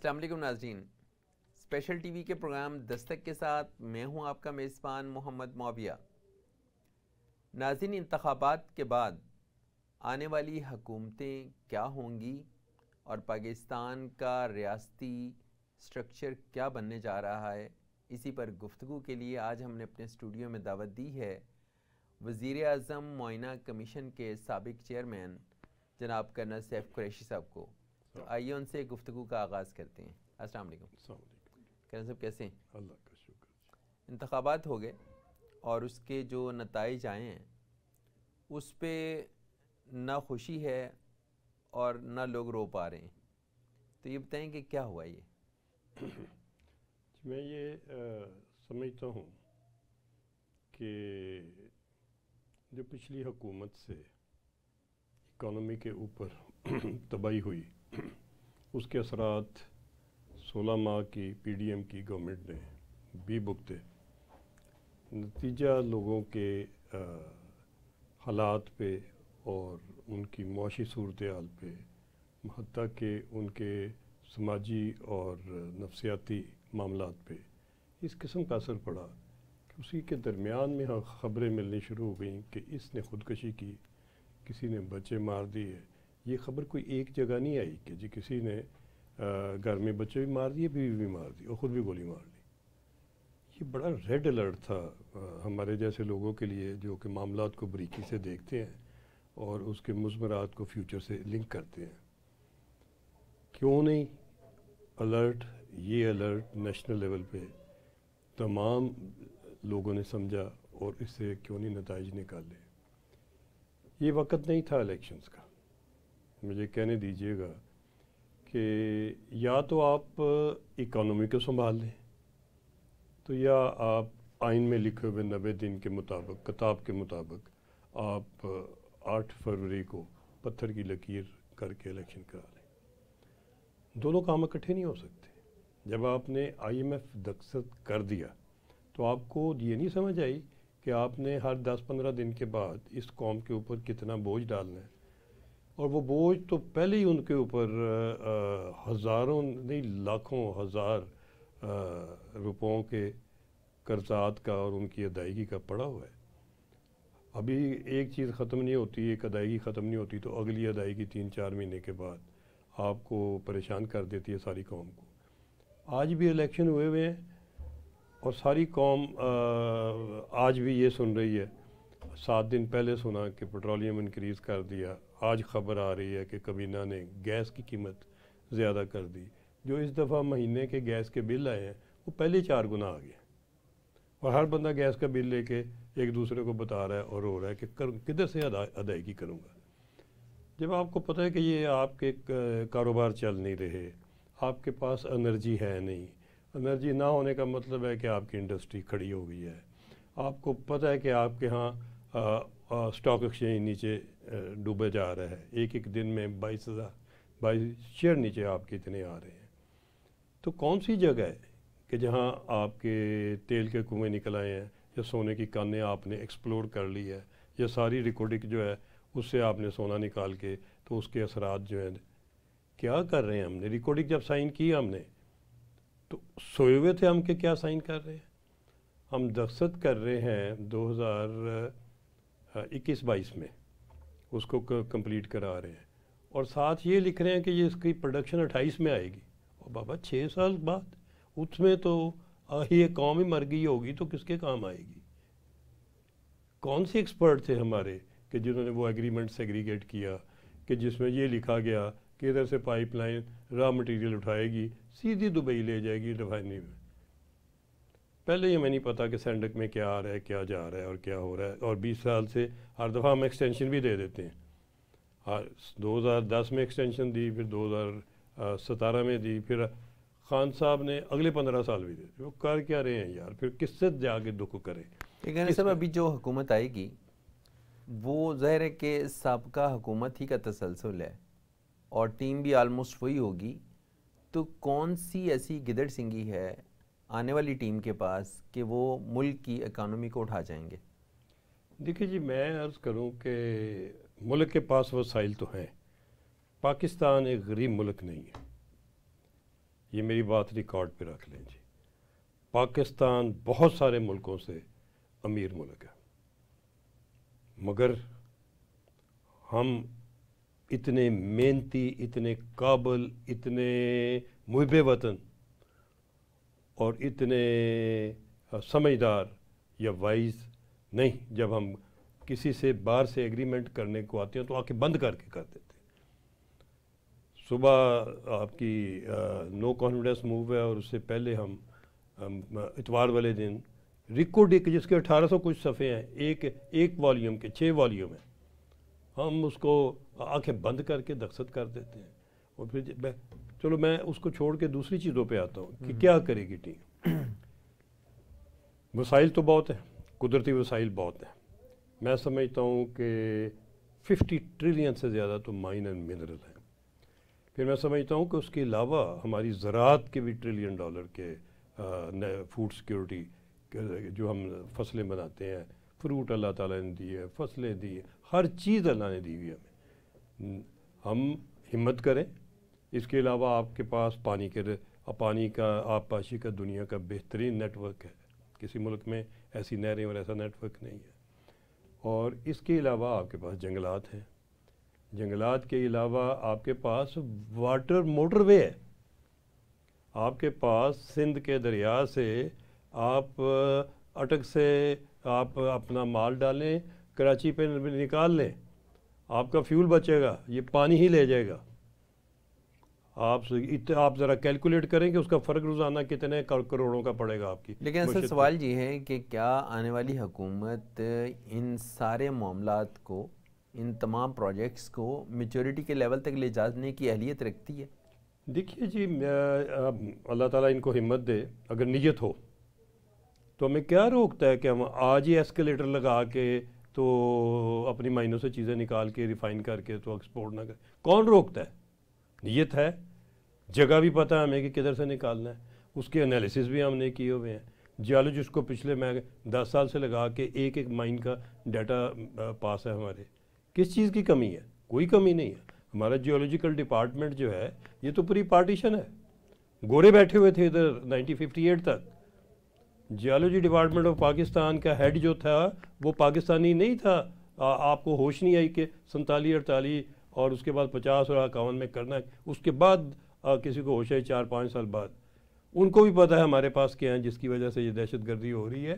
السلام علیکم ناظرین، اسپیشل ٹی وی کے پروگرام دستک کے ساتھ میں ہوں آپ کا میزبان محمد معاویہ۔ ناظرین، انتخابات کے بعد آنے والی حکومتیں کیا ہوں گی اور پاکستان کا ریاستی سٹرکچر کیا بننے جا رہا ہے، اسی پر گفتگو کے لیے آج ہم نے اپنے اسٹوڈیو میں دعوت دی ہے وزیر اعظم معینہ کمیشن کے سابق چیئرمین جناب کرنل سیف قریشی صاحب کو۔ تو آئیے ان سے گفتگو کا آغاز کرتے ہیں۔ السلام علیکم۔ السلام علیکم۔ کرنل صاحب کیسے ہیں؟ اللہ کا شکر۔ انتخابات ہو گئے اور اس کے جو نتائج آئے ہیں اس پہ نہ خوشی ہے اور نہ لوگ رو پا رہے ہیں، تو یہ بتائیں کہ کیا ہوا یہ؟ میں یہ سمجھتا ہوں کہ جو پچھلی حکومت سے اکانومی کے اوپر تباہی ہوئی، اس کے اثرات 16 ماہ کی پی ڈی ایم کی گورنمنٹ نے بھی بھگتے۔ نتیجہ لوگوں کے حالات پہ اور ان کی معاشی صورتحال پہ، حتیٰ کہ ان کے سماجی اور نفسیاتی معاملات پہ اس قسم کا اثر پڑا کہ اسی کے درمیان میں خبریں ملنی شروع ہو گئیں کہ اس نے خودکشی کی، کسی نے بچے مار دیے۔ یہ خبر کوئی ایک جگہ نہیں آئی کہ جی کسی نے گھر میں بچے بھی مار دیے، بیوی بھی مار دی اور خود بھی گولی مار لی۔ یہ بڑا ریڈ الرٹ تھا ہمارے جیسے لوگوں کے لیے جو کہ معاملات کو بریکی سے دیکھتے ہیں اور اس کے مضمرات کو فیوچر سے لنک کرتے ہیں۔ کیوں نہیں یہ الرٹ نیشنل لیول پہ تمام لوگوں نے سمجھا اور اس سے کیوں نہیں نتائج نکالے؟ یہ وقت نہیں تھا الیکشنز کا۔ مجھے کہنے دیجیے گا کہ یا تو آپ اکانومی کو سنبھال لیں، تو یا آپ آئین میں لکھے ہوئے 90 دن کے مطابق، کتاب کے مطابق آپ 8 فروری کو پتھر کی لکیر کر کے الیکشن کرا لیں۔ دونوں کام اکٹھے نہیں ہو سکتے۔ جب آپ نے آئی ایم ایف دستخط کر دیا تو آپ کو یہ نہیں سمجھ آئی کہ آپ نے ہر 10-15 دن کے بعد اس قوم کے اوپر کتنا بوجھ ڈالنا ہے، اور وہ بوجھ تو پہلے ہی ان کے اوپر ہزاروں نہیں لاکھوں ہزار روپوں کے قرضات کا اور ان کی ادائیگی کا پڑا ہوا ہے۔ ابھی ایک چیز ختم نہیں ہوتی، ایک ادائیگی ختم نہیں ہوتی تو اگلی ادائیگی 3-4 مہینے کے بعد آپ کو پریشان کر دیتی ہے ساری قوم کو۔ آج بھی الیکشن ہوئے ہیں اور ساری قوم آج بھی یہ سن رہی ہے۔ 7 دن پہلے سنا کہ پیٹرولیم انکریز کر دیا، آج خبر آ رہی ہے کہ کابینہ نے گیس کی قیمت زیادہ کر دی۔ جو اس دفعہ مہینے کے گیس کے بل آئے ہیں وہ پہلے 4 گنا آ گئے، اور ہر بندہ گیس کا بل لے کے ایک دوسرے کو بتا رہا ہے اور رو رہا ہے کہ کدھر سے ادائیگی کروں گا۔ جب آپ کو پتہ ہے کہ یہ آپ کے کاروبار چل نہیں رہے، آپ کے پاس انرجی ہے نہیں، انرجی نہ ہونے کا مطلب ہے کہ آپ کی انڈسٹری کھڑی ہو گئی ہے، آپ کو پتہ ہے کہ آپ کے ہاں اسٹاک ایکسچینج نیچے ڈوبے جا رہا ہے، ایک دن میں 22 شیئر نیچے آپ کے اتنے آ رہے ہیں، تو کون سی جگہ ہے کہ جہاں آپ کے تیل کے کنویں نکل آئے ہیں یا سونے کی کانیں آپ نے ایکسپلور کر لی ہے، یا ساری ریکارڈنگ جو ہے اس سے آپ نے سونا نکال کے تو اس کے اثرات جو ہیں کیا کر رہے ہیں؟ ہم نے ریکارڈنگ جب سائن کی ہم نے تو سوئے ہوئے تھے ہم کہ کیا سائن کر رہے ہیں؟ ہم دستخط کر رہے ہیں 2021-22 میں، اس کو کمپلیٹ کرا رہے ہیں، اور ساتھ یہ لکھ رہے ہیں کہ یہ اس کی پروڈکشن 28 میں آئے گی۔ اور بابا 6 سال بعد اس میں تو یہ قوم ہی مر گئی ہوگی تو کس کے کام آئے گی؟ کون سے ایکسپرٹ تھے ہمارے کہ جنہوں نے وہ ایگریمنٹ سیگریگیٹ کیا کہ جس میں یہ لکھا گیا کہ ادھر سے پائپ لائن را مٹیریل اٹھائے گی سیدھی دبئی لے جائے گی ریفائنری میں؟ پہلے یہ ہمیں نہیں پتا کہ سینڈک میں کیا آ رہا ہے، کیا جا رہا ہے اور کیا ہو رہا ہے، اور 20 سال سے ہر دفعہ ہم ایکسٹینشن بھی دے دیتے ہیں۔ 2010 میں ایکسٹینشن دی، پھر 2017 میں دی، پھر خان صاحب نے اگلے 15 سال بھی دے۔ وہ کر کیا رہے ہیں یار؟ پھر کس سے جا کے دکھ کریں؟ لیکن صاحب ابھی جو حکومت آئے گی وہ ظاہر ہے کہ سابقہ حکومت ہی کا تسلسل ہے اور ٹیم بھی آلموسٹ وہی ہوگی، تو کون سی ایسی گدڑ سنگی ہے آنے والی ٹیم کے پاس کہ وہ ملک کی اکانومی کو اٹھا جائیں گے؟ دیکھیے جی، میں عرض کروں کہ ملک کے پاس وسائل تو ہیں، پاکستان ایک غریب ملک نہیں ہے، یہ میری بات ریکارڈ پہ رکھ لیں جی، پاکستان بہت سارے ملکوں سے امیر ملک ہے، مگر ہم اتنے محنتی، اتنے قابل، اتنے محب وطن اور اتنے سمجھدار یا وائز نہیں، جب ہم کسی سے باہر سے ایگریمنٹ کرنے کو آتے ہیں تو آنکھیں بند کر کے کر دیتے ہیں۔ صبح آپ کی نو کانفیڈنس موو ہے، اور اس سے پہلے ہم اتوار والے دن ریکارڈ جس کے 1800 کچھ صفحے ہیں، ایک والیوم کے 6 والیوم ہیں، ہم اس کو آنکھیں بند کر کے دستخط کر دیتے ہیں۔ اور پھر چلو میں اس کو چھوڑ کے دوسری چیزوں پہ آتا ہوں کہ کیا کرے گی ٹیم۔ وسائل تو بہت ہیں، قدرتی وسائل بہت ہیں، میں سمجھتا ہوں کہ 50 ٹریلین سے زیادہ تو مائن اینڈ منرل ہیں۔ پھر میں سمجھتا ہوں کہ اس کے علاوہ ہماری زراعت کے بھی $1 ٹریلین کے فوڈ سیکیورٹی، جو ہم فصلیں بناتے ہیں، فروٹ اللہ تعالیٰ نے دی ہے، فصلیں دی ہیں، ہر چیز اللہ نے دی ہوئی ہے ہمیں، ہم ہمت کریں۔ اس کے علاوہ آپ کے پاس پانی کا آبپاشی کا دنیا کا بہترین نیٹ ورک ہے، کسی ملک میں ایسی نہریں اور ایسا نیٹ ورک نہیں ہے۔ اور اس کے علاوہ آپ کے پاس جنگلات ہیں، جنگلات کے علاوہ آپ کے پاس واٹر موٹر وے ہے، آپ کے پاس سندھ کے دریا سے آپ اٹک سے آپ اپنا مال ڈالیں، کراچی پہ نکال لیں، آپ کا فیول بچے گا، یہ پانی ہی لے جائے گا۔ آپ ذرا کیلکولیٹ کریں کہ اس کا فرق روزانہ کتنے کروڑوں کا پڑے گا آپ کی۔ لیکن اصل سوال یہ ہے کہ کیا آنے والی حکومت ان سارے معاملات کو، ان تمام پروجیکٹس کو میچورٹی کے لیول تک لے جانے کی اہلیت رکھتی ہے؟ دیکھیے جی، اللہ تعالیٰ ان کو ہمت دے، اگر نیت ہو تو ہمیں کیا روکتا ہے کہ ہم آج ہی ایسکیلیٹر لگا کے تو اپنی مائنوں سے چیزیں نکال کے ریفائن کر کے تو ایکسپورٹ نہ کریں؟ کون روکتا ہے؟ نیت ہے، جگہ بھی پتہ ہے ہمیں کہ کدھر سے نکالنا ہے، اس کے انالیسس بھی ہم نے کیے ہوئے ہیں، جیولوجسٹ کو پچھلے میں 10 سال سے لگا کے ایک مائن کا ڈیٹا پاس ہے ہمارے۔ کس چیز کی کمی ہے؟ کوئی کمی نہیں ہے۔ ہمارا جیولوجیکل ڈپارٹمنٹ جو ہے یہ تو پری پارٹیشن ہے، گورے بیٹھے ہوئے تھے ادھر 1958 تک۔ جیولوجی ڈپارٹمنٹ آف پاکستان کا ہیڈ جو تھا وہ پاکستانی نہیں تھا، آپ کو ہوش نہیں آئی کہ 47 48 اور اس کے بعد 50 اور 51 میں کرنا ہے، اس کے بعد کسی کو ہوش آئی 4-5 سال بعد۔ ان کو بھی پتہ ہے ہمارے پاس کیا ہے جس کی وجہ سے یہ دہشت گردی ہو رہی ہے،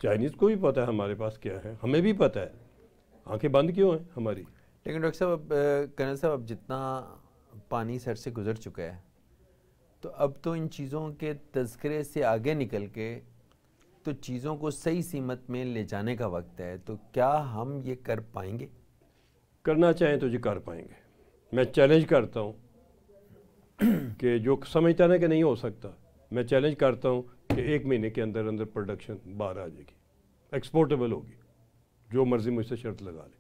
چائنیز کو بھی پتہ ہے ہمارے پاس کیا ہے، ہمیں بھی پتہ ہے، آنکھیں بند کیوں ہیں ہماری؟ لیکن ڈاکٹر صاحب، کرنل صاحب، اب جتنا پانی سر سے گزر چکا ہے تو اب تو ان چیزوں کے تذکرے سے آگے نکل کے تو چیزوں کو صحیح سمت میں لے جانے کا وقت ہے، تو کیا ہم یہ کر پائیں گے؟ کرنا چاہیں تو جی کر پائیں گے۔ میں چیلنج کرتا ہوں کہ جو سمجھتا نا کہ نہیں ہو سکتا، میں چیلنج کرتا ہوں کہ 1 مہینے کے اندر اندر پروڈکشن باہر آ جائے گی، ایکسپورٹیبل ہوگی، جو مرضی مجھ سے شرط لگا لے۔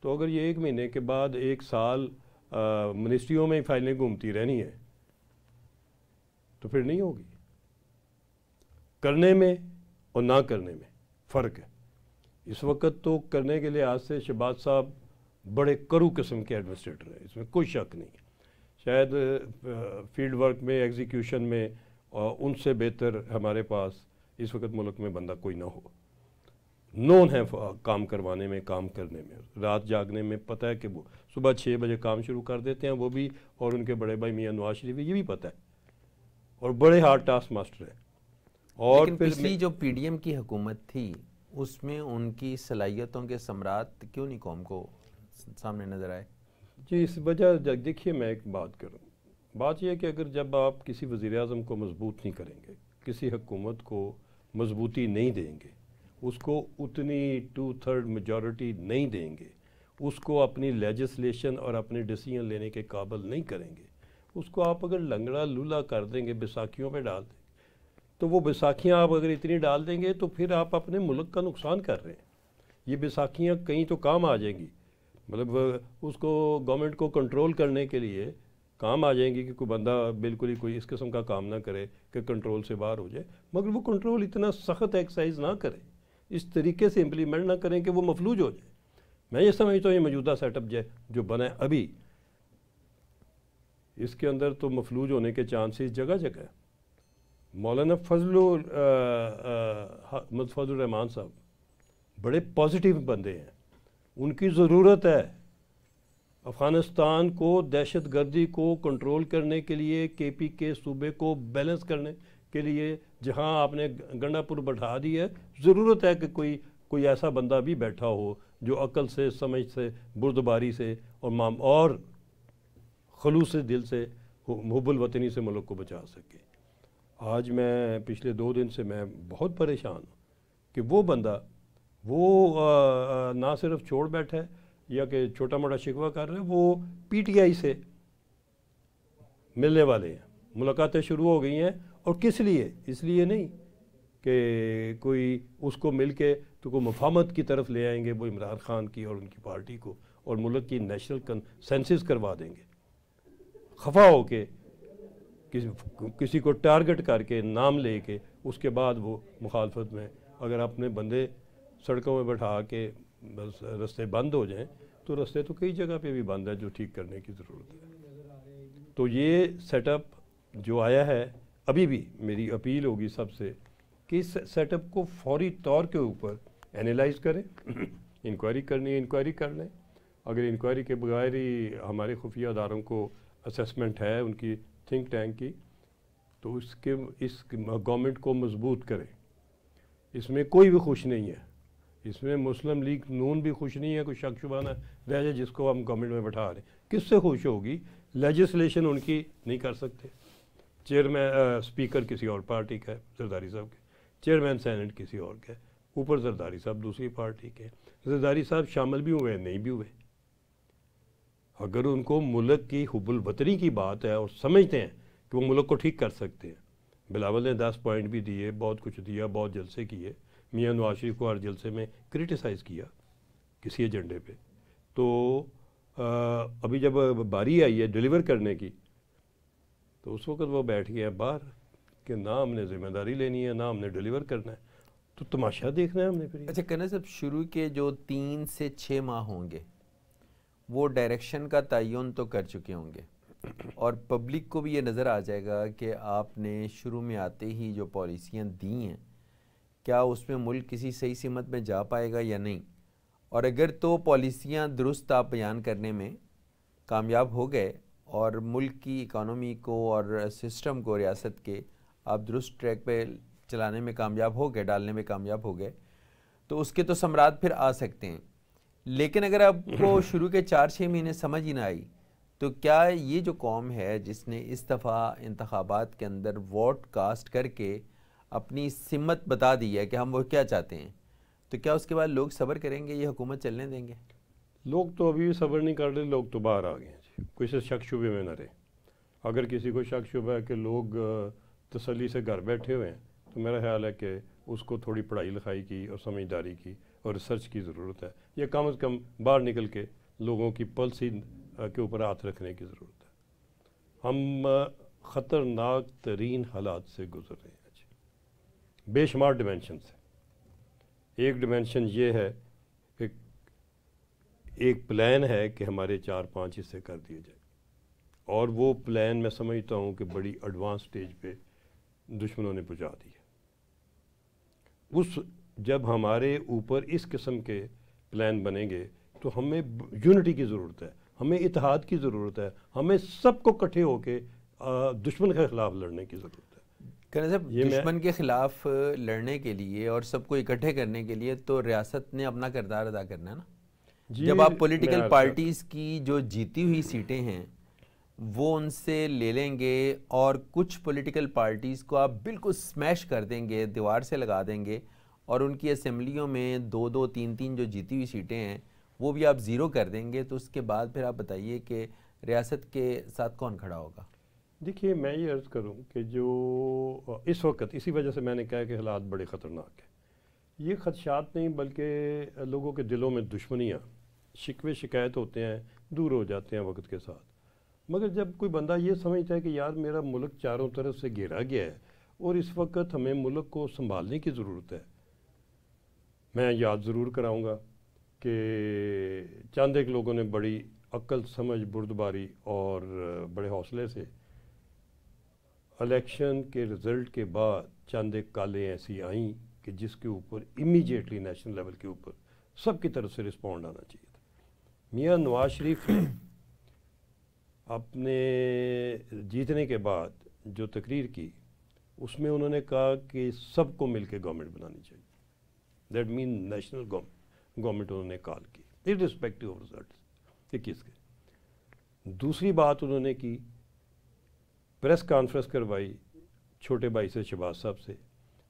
تو اگر یہ 1 مہینے کے بعد 1 سال منسٹریوں میں فائلیں گھومتی رہنی ہے تو پھر نہیں ہوگی۔ کرنے میں اور نہ کرنے میں فرق ہے۔ اس وقت تو کرنے کے لحاظ سے شہباز صاحب بڑے کرو قسم کے ایڈمنسٹریٹر ہیں، اس میں کوئی شک نہیں ہے، شاید فیلڈ ورک میں، ایگزیکیوشن میں ان سے بہتر ہمارے پاس اس وقت ملک میں بندہ کوئی نہ ہو، نون ہے کام کروانے میں، کام کرنے میں، رات جاگنے میں، پتہ ہے کہ وہ صبح 6 بجے کام شروع کر دیتے ہیں وہ بھی، اور ان کے بڑے بھائی میاں نواز شریف یہ بھی پتہ ہے، اور بڑے ہارڈ ٹاسک ماسٹر ہیں۔ اور لیکن پچھلی جو پی ڈی ایم کی حکومت تھی اس میں ان کی صلاحیتوں کے ثمرات کیوں نہیں قوم کو سامنے نظر آئے؟ جی اس وجہ دیکھیے میں ایک بات کروں، بات یہ ہے کہ اگر جب آپ کسی وزیر اعظم کو مضبوط نہیں کریں گے، کسی حکومت کو مضبوطی نہیں دیں گے، اس کو اتنی 2/3 میجورٹی نہیں دیں گے، اس کو اپنی لیجسلیشن اور اپنے ڈیسیجن لینے کے قابل نہیں کریں گے، اس کو آپ اگر لنگڑا لولا کر دیں گے، بیساکھیوں پہ ڈال دیں گے، تو وہ بیساکھیاں آپ اگر اتنی ڈال دیں گے تو پھر آپ اپنے ملک کا نقصان کر رہے ہیں۔ یہ بیساکھیاں کہیں تو کام آ جائیں گی، مطلب اس کو گورنمنٹ کو کنٹرول کرنے کے لیے کام آ جائیں گی کہ کوئی بندہ بالکل ہی کوئی اس قسم کا کام نہ کرے کہ کنٹرول سے باہر ہو جائے، مگر وہ کنٹرول اتنا سخت ایکسرسائز نہ کریں، اس طریقے سے امپلیمنٹ نہ کریں کہ وہ مفلوج ہو جائے۔ میں یہ سمجھتا ہوں یہ موجودہ سیٹ اپ جو بنا ہے ابھی، اس کے اندر تو مفلوج ہونے کے چانسز جگہ جگہ ہیں۔ مولانا فضل الرحمان صاحب بڑے پازیٹیو بندے ہیں، ان کی ضرورت ہے افغانستان کو دہشت گردی کو کنٹرول کرنے کے لیے، کے پی کے صوبے کو بیلنس کرنے کے لیے جہاں آپ نے گنڈا پور بٹھا دی ہے، ضرورت ہے کہ کوئی ایسا بندہ بھی بیٹھا ہو جو عقل سے، سمجھ سے، بردباری سے اور خلوص دل سے، محب الوطنی سے ملک کو بچا سکے۔ آج میں پچھلے 2 دن سے میں بہت پریشان ہوں کہ وہ بندہ وہ نہ صرف چھوڑ بیٹھا ہے یا کہ چھوٹا موٹا شکوہ کر رہے ہیں، وہ پی ٹی آئی سے ملنے والے ہیں، ملاقاتیں شروع ہو گئی ہیں۔ اور کس لیے؟ اس لیے نہیں کہ کوئی اس کو مل کے تو کوئی مفاہمت کی طرف لے آئیں گے وہ عمران خان کی اور ان کی پارٹی کو، اور ملک کی نیشنل کنسنسس کروا دیں گے، خفا ہو کے کسی کو ٹارگٹ کر کے نام لے کے اس کے بعد وہ مخالفت میں، اگر اپنے بندے سڑکوں میں بٹھا کے بس رستے بند ہو جائیں تو رستے تو کئی جگہ پہ بھی بند ہے جو ٹھیک کرنے کی ضرورت ہے۔ تو یہ سیٹ اپ جو آیا ہے، ابھی بھی میری اپیل ہوگی سب سے کہ اس سیٹ اپ کو فوری طور کے اوپر اینالائز کریں، انکوائری کرنی ہے انکوائری کر لیں، اگر انکوائری کے بغیر ہی ہمارے خفیہ اداروں کو اسیسمنٹ ہے ان کی تھنک ٹینک کی، تو اس گورنمنٹ کو مضبوط کریں۔ اس میں کوئی بھی خوش نہیں ہے، اس میں مسلم لیگ نون بھی خوش نہیں ہے، کوئی شک شبہ نہ رہ جائے جس کو ہم گورنمنٹ میں بٹھا رہے ہیں۔ کس سے خوش ہوگی؟ لیجسلیشن ان کی نہیں کر سکتے، چیئرمین اسپیکر کسی اور پارٹی کا ہے، زرداری صاحب کے، چیئرمین سینٹ کسی اور کا ہے، اوپر زرداری صاحب دوسری پارٹی کے، زرداری صاحب شامل بھی ہوئے نہیں بھی ہوئے۔ اگر ان کو ملک کی حب الوطنی کی بات ہے اور سمجھتے ہیں کہ وہ ملک کو ٹھیک کر سکتے ہیں، بلاول نے 10 پوائنٹ بھی دیے، بہت کچھ دیا، بہت جلسے کیے، میاں نواز شریف کو ہر جلسے میں کرٹیسائز کیا کسی ایجنڈے پہ، تو ابھی جب باری آئی ہے ڈیلیور کرنے کی تو اس وقت وہ بیٹھ گیا باہر کہ نہ ہم نے ذمہ داری لینی ہے، نہ ہم نے ڈیلیور کرنا ہے، تو تماشا دیکھنا ہے ہم نے پھر۔ اچھا کرنا صاحب، شروع کے جو 3 سے 6 ماہ ہوں گے وہ ڈائریکشن کا تعین تو کر چکے ہوں گے، اور پبلک کو بھی یہ نظر آ جائے گا کہ آپ نے شروع میں آتے ہی جو پالیسیاں دی ہیں کیا اس میں ملک کسی صحیح سمت میں جا پائے گا یا نہیں، اور اگر تو پالیسیاں درست آپ بیان کرنے میں کامیاب ہو گئے اور ملک کی اکانومی کو اور سسٹم کو ریاست کے آپ درست ٹریک پہ چلانے میں کامیاب ہو گئے، ڈالنے میں کامیاب ہو گئے، تو اس کے تو ثمرات پھر آ سکتے ہیں۔ لیکن اگر آپ کو شروع کے 4-6 مہینے سمجھ ہی نہ آئی تو کیا یہ جو قوم ہے جس نے اس دفعہ انتخابات کے اندر ووٹ کاسٹ کر کے اپنی سمت بتا دی ہے کہ ہم وہ کیا چاہتے ہیں، تو کیا اس کے بعد لوگ صبر کریں گے، یہ حکومت چلنے دیں گے؟ لوگ تو ابھی بھی صبر نہیں کر رہے، لوگ تو باہر آ گئے ہیں، کوئی سے شک شبے میں نہ رہے۔ اگر کسی کو شک شبہ ہے کہ لوگ تسلی سے گھر بیٹھے ہوئے ہیں تو میرا خیال ہے کہ اس کو تھوڑی پڑھائی لکھائی کی اور سمجھداری کی اور ریسرچ کی ضرورت ہے، یا کم از کم باہر نکل کے لوگوں کی پلسی کے اوپر ہاتھ رکھنے کی ضرورت ہے۔ ہم خطرناک ترین حالات سے گزر رہے ہیں بے شمار ڈیمینشن سے۔ ایک ڈیمینشن یہ ہے کہ ایک پلان ہے کہ ہمارے 4-5 حصے کر دیے جائیں، اور وہ پلان میں سمجھتا ہوں کہ بڑی ایڈوانس سٹیج پہ دشمنوں نے پہنچا دی ہے۔ جب ہمارے اوپر اس قسم کے پلان بنیں گے تو ہمیں یونٹی کی ضرورت ہے، ہمیں اتحاد کی ضرورت ہے، ہمیں سب کو اکٹھے ہو کے دشمن کے خلاف لڑنے کی ضرورت ہے۔ صاحب دشمن کے خلاف لڑنے کے لیے اور سب کو اکٹھے کرنے کے لیے تو ریاست نے اپنا کردار ادا کرنا ہے نا۔ جب آپ پولیٹیکل پارٹیز کی جو جیتی ہوئی سیٹیں ہیں وہ ان سے لے لیں گے اور کچھ پولیٹیکل پارٹیز کو آپ بالکل سمیش کر دیں گے، دیوار سے لگا دیں گے، اور ان کی اسمبلیوں میں 2-2, 3-3 جو جیتی ہوئی سیٹیں ہیں وہ بھی آپ زیرو کر دیں گے، تو اس کے بعد پھر آپ بتائیے کہ ریاست کے ساتھ کون کھڑا ہوگا؟ دیکھیے میں یہ عرض کروں کہ جو اس وقت، اسی وجہ سے میں نے کہا کہ حالات بڑے خطرناک ہیں، یہ خدشات نہیں بلکہ لوگوں کے دلوں میں دشمنیاں، شکوے شکایت ہوتے ہیں، دور ہو جاتے ہیں وقت کے ساتھ۔ مگر جب کوئی بندہ یہ سمجھتا ہے کہ یار میرا ملک چاروں طرف سے گھیرا گیا ہے اور اس وقت ہمیں ملک کو سنبھالنے کی ضرورت ہے، میں یاد ضرور کراؤں گا کہ چند ایک لوگوں نے بڑی عقل سمجھ بردباری اور بڑے حوصلے سے الیکشن کے رزلٹ کے بعد چند ایک کالیں ایسی آئیں کہ جس کے اوپر امیجیٹلی نیشنل لیول کے اوپر سب کی طرف سے رسپونڈ آنا چاہیے تھا. میاں نواز شریف نے اپنے جیتنے کے بعد جو تقریر کی اس میں انہوں نے کہا کہ سب کو مل کے گورنمنٹ بنانی چاہیے. دیٹ مین نیشنل گورنمنٹ انہوں نے کال کی irrespective آف رزلٹس. 21 کے دوسری بات انہوں نے کی، پریس کانفرنس کروائی چھوٹے بھائی سے شہباز صاحب سے،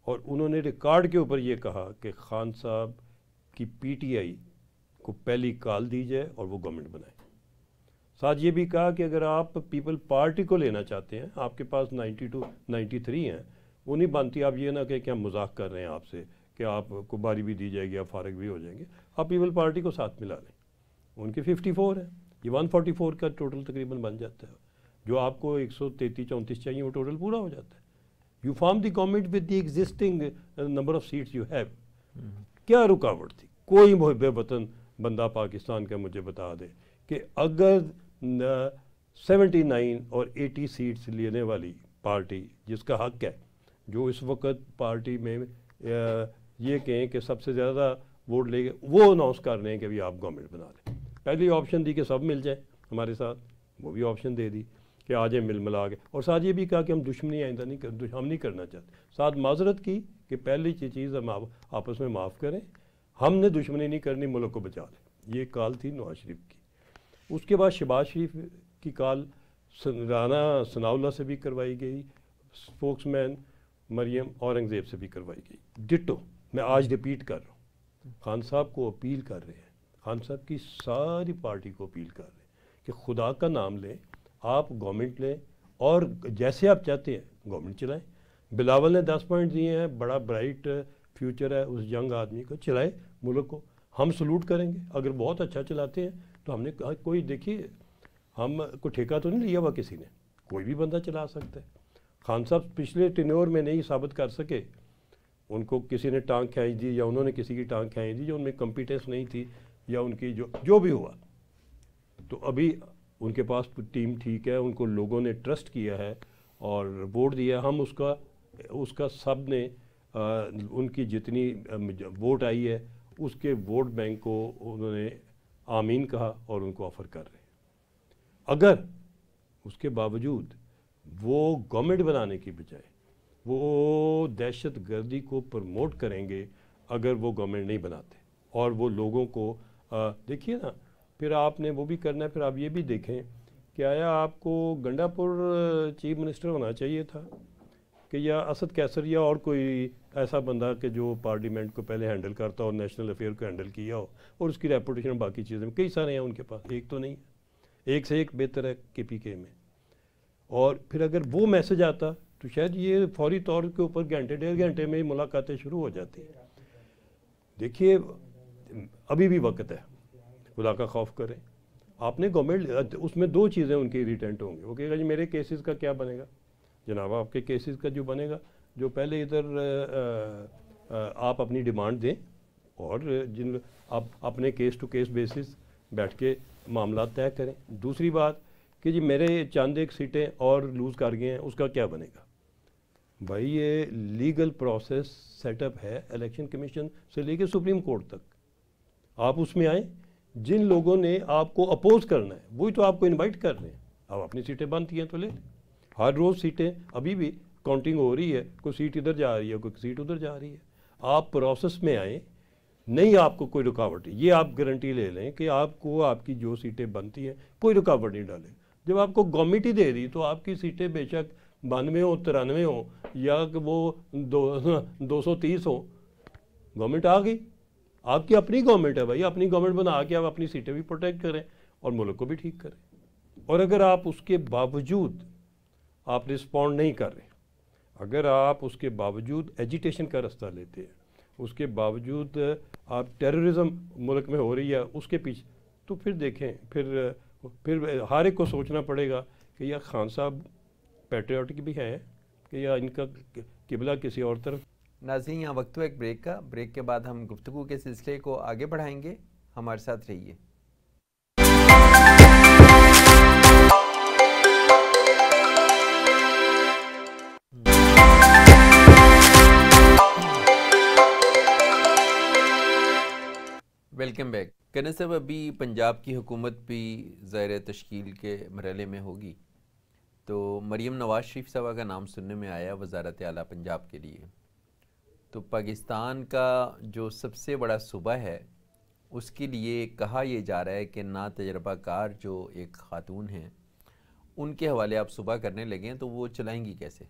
اور انہوں نے ریکارڈ کے اوپر یہ کہا کہ خان صاحب کی پی ٹی آئی کو پہلی کال دی جائے اور وہ گورنمنٹ بنائے. ساتھ یہ بھی کہا کہ اگر آپ پیپل پارٹی کو لینا چاہتے ہیں، آپ کے پاس 92 93 ہیں، وہ نہیں بنتی. آپ یہ نہ کہ ہم مذاق کر رہے ہیں آپ سے کہ آپ کو باری بھی دی جائے گی، آپ فارغ بھی ہو جائیں گے. آپ پیپل پارٹی کو ساتھ ملا لیں. ان کے 54 ہیں، یہ 144 کا ٹوٹل تقریباً بن جاتا ہے. جو آپ کو 133 34 چاہیے وہ ٹوٹل پورا ہو جاتا ہے. You form the government with the existing number of seats you have. کیا رکاوٹ تھی؟ کوئی محب وطن بندہ پاکستان کا مجھے بتا دے کہ اگر 79 اور 80 سیٹس لینے والی پارٹی جس کا حق ہے، جو اس وقت پارٹی میں یہ کہیں کہ سب سے زیادہ ووٹ لے گئے، وہ اناؤنس کر رہے ہیں کہ بھی آپ گورنمنٹ بنا لیں. پہلی آپشن دی کہ سب مل جائیں ہمارے ساتھ، وہ بھی آپشن دے دی کہ آ جائیں مل ملا کے. اور ساتھ یہ بھی کہا کہ ہم دشمنی آئندہ ہم نہیں کرنا چاہتے. ساتھ معذرت کی کہ پہلی چیز ہم آپس میں معاف کریں، ہم نے دشمنی نہیں کرنی، ملک کو بچا لیں. یہ کال تھی نواز شریف کی. اس کے بعد شہباز شریف کی کال رانا ثناء اللہ سے بھی کروائی گئی، اسپوکس مین مریم اورنگزیب سے بھی کروائی گئی. ڈٹو میں آج ریپیٹ کر رہا ہوں، خان صاحب کو اپیل کر رہے ہیں، خان صاحب کی ساری پارٹی کو اپیل کر رہے ہیں کہ خدا کا نام لیں، آپ گورنمنٹ لیں اور جیسے آپ چاہتے ہیں گورنمنٹ چلائیں. بلاول نے 10 پوائنٹ دیے ہیں، بڑا برائٹ فیوچر ہے اس ینگ آدمی کو، چلائے ملک کو. ہم سلوٹ کریں گے. اگر بہت اچھا چلاتے ہیں تو ہم نے کہا کوئی دیکھیے ہم کو ٹھیکہ تو نہیں لیا ہوا کسی نے، کوئی بھی بندہ چلا سکتا ہے. خان صاحب پچھلے ٹینیور میں نہیں ثابت کر سکے، ان کو کسی نے ٹانگ کھینچ دی یا انہوں نے کسی کی ٹانگ کھینچ دی جو ان میں کمپیٹنس نہیں تھی یا ان کی جو بھی ہوا. تو ابھی ان کے پاس ٹیم ٹھیک ہے، ان کو لوگوں نے ٹرسٹ کیا ہے اور ووٹ دیا. ہم اس کا سب نے ان کی جتنی ووٹ آئی ہے اس کے ووٹ بینک کو انہوں نے آمین کہا اور ان کو آفر کر رہے ہیں. اگر اس کے باوجود وہ گورنمنٹ بنانے کی بجائے وہ دہشت گردی کو پروموٹ کریں گے اگر وہ گورنمنٹ نہیں بناتے، اور وہ لوگوں کو دیکھیے نا، پھر آپ نے وہ بھی کرنا ہے. پھر آپ یہ بھی دیکھیں کہ آیا آپ کو گنڈا پور چیف منسٹر ہونا چاہیے تھا کہ یا اسد کیسر یا اور کوئی ایسا بندہ کہ جو پارلیمنٹ کو پہلے ہینڈل کرتا اور نیشنل افیئر کو ہینڈل کیا ہو، اور اس کی ریپوٹیشن باقی چیزیں کئی سارے ہیں ان کے پاس، ایک تو نہیں ہے، ایک سے ایک بہتر ہے کے پی کے میں. اور پھر اگر وہ میسج آتا تو شاید یہ فوری طور کے اوپر گھنٹے 1.5 گھنٹے میں ہی ملاقاتیں شروع ہو جاتی ہیں. دیکھیے ابھی بھی وقت ہے، خدا کا خوف کریں. آپ نے گورنمنٹ اس میں 2 چیزیں ان کی ریٹینٹ ہوں گی. وہ کہے گا جی میرے کیسز کا کیا بنے گا؟ جناب آپ کے کیسز کا جو بنے گا، جو پہلے ادھر آپ اپنی ڈیمانڈ دیں اور جن آپ اپنے کیس ٹو کیس بیسس بیٹھ کے معاملات طے کریں. دوسری بات کہ جی میرے چند ایک سیٹیں اور لوز کر گئے ہیں، اس کا کیا بنے گا؟ بھائی یہ لیگل پروسیس سیٹ اپ ہے الیکشن کمیشن سے لے کے سپریم کورٹ تک. آپ اس میں آئیں، جن لوگوں نے آپ کو اپوز کرنا ہے وہی تو آپ کو انوائٹ کر رہے ہیں. آپ اپنی سیٹیں بنتی ہیں تو لے لیں. ہر روز سیٹیں ابھی بھی کاؤنٹنگ ہو رہی ہے، کوئی سیٹ ادھر جا رہی ہے، کوئی سیٹ ادھر جا رہی ہے. آپ پروسیس میں آئیں، نہیں آپ کو کوئی رکاوٹ ہے، یہ آپ گارنٹی لے لیں کہ آپ کو آپ کی جو سیٹیں بنتی ہیں کوئی رکاوٹ نہیں ڈالے. جب آپ کو گورنمنٹ ہی دے رہی تو آپ کی سیٹیں بے شک 92 ہوں 93 ہوں یا کہ وہ 230 ہوں، گورنمنٹ آ گئی. آپ کی اپنی گورنمنٹ ہے بھائی، اپنی گورنمنٹ بنا کے آپ اپنی سیٹیں بھی پروٹیکٹ کریں اور ملک کو بھی ٹھیک کریں. اور اگر آپ اس کے باوجود آپ رسپونڈ نہیں کر رہے، اگر آپ اس کے باوجود ایجیٹیشن کا راستہ لیتے ہیں، اس کے باوجود آپ ٹیررزم ملک میں ہو رہی ہے اس کے پیچھے، تو پھر دیکھیں پھر ہر ایک کو سوچنا پڑے گا کہ یہ خان صاحب پیٹریوٹک بھی ہیں کہ یا ان کا قبلہ کسی اور طرف. ناظرین یہاں وقت ہوا ایک بریک کا. بریک کے بعد ہم گفتگو کے سلسلے کو آگے بڑھائیں گے. ہمارے ساتھ رہیے. Welcome back. کرن صاحب، ابھی پنجاب کی حکومت بھی زیر تشکیل کے مرحلے میں ہوگی، تو مریم نواز شریف صاحبہ کا نام سننے میں آیا وزارت اعلیٰ پنجاب کے لیے. تو پاکستان کا جو سب سے بڑا صوبہ ہے اس کے لیے کہا یہ جا رہا ہے کہ نا تجربہ کار جو ایک خاتون ہیں ان کے حوالے آپ صوبہ کرنے لگیں، تو وہ چلائیں گی کیسے؟